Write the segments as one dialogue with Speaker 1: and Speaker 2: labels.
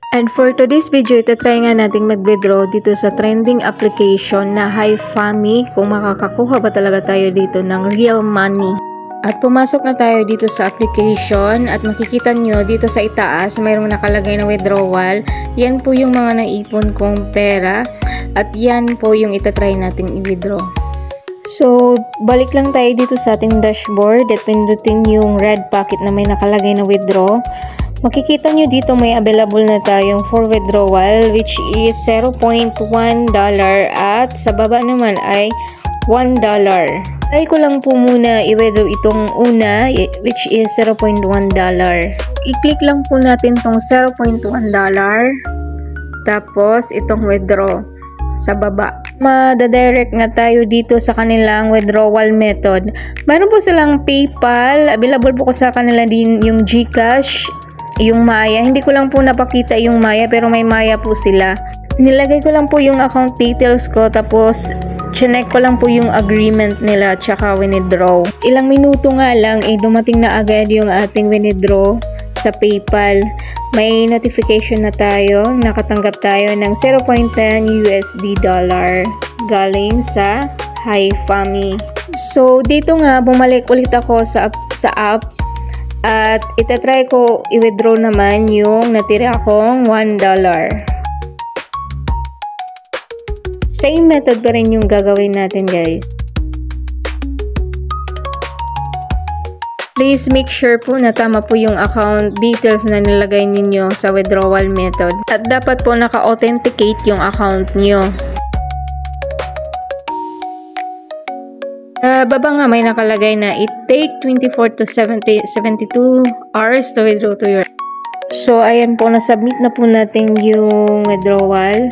Speaker 1: And for today's video, itatry nga natin mag-withdraw dito sa trending application na HiFami kung makakakuha ba talaga tayo dito ng real money. At pumasok na tayo dito sa application at makikita nyo dito sa itaas mayroong nakalagay na withdrawal. Yan po yung mga naipon kong pera at yan po yung itatry natin i-withdraw. So, balik lang tayo dito sa ating dashboard at pindutin yung red pocket na may nakalagay na withdraw. Makikita nyo dito may available na tayong for withdrawal which is $0.1 at sa baba naman ay $1. Try ko lang po muna i-withdraw itong una which is $0.1. I-click lang po natin tong $0.1 tapos itong withdraw sa baba. Madadirect na tayo dito sa kanilang withdrawal method. Mayroon po silang PayPal, available po ko sa kanila din yung GCash, yung Maya. Hindi ko lang po napakita yung Maya pero may Maya po sila. Nilagay ko lang po yung account details ko tapos chinek ko lang po yung agreement nila tsaka withdraw. Ilang minuto nga lang dumating na agad yung ating withdraw sa PayPal. May notification na tayo, nakatanggap tayo ng $0.10 galing sa HiFami. So dito nga bumalik ulit ako sa app at itatry ko i-withdraw naman yung natira akong $1. Same method pa rin yung gagawin natin, guys. Please make sure po na tama po yung account details na nilagay ninyo sa withdrawal method. At dapat po naka-authenticate yung account nyo. Baba nga may nakalagay na it take 24 to 72 hours to withdraw to your. So ayan po, na-submit na po natin yung withdrawal.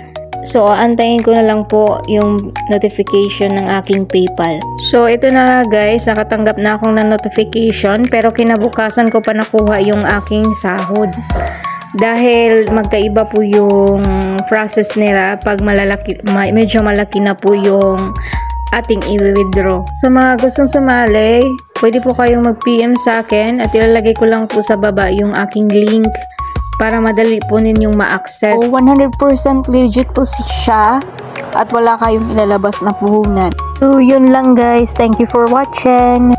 Speaker 1: So antayin ko na lang po yung notification ng aking PayPal. So ito na guys, nakatanggap na akong ng notification pero kinabukasan ko pa nakuha yung aking sahod. Dahil magkaiba po yung process nila pag medyo malaki na po yung ating i-withdraw. Sa mga gustong sumali, pwede po kayong mag-PM sa akin at ilalagay ko lang po sa baba yung aking link para madali po ninyong ma-access. So, 100% legit po siya at wala kayong ilalabas na puhunan. So, yun lang guys. Thank you for watching.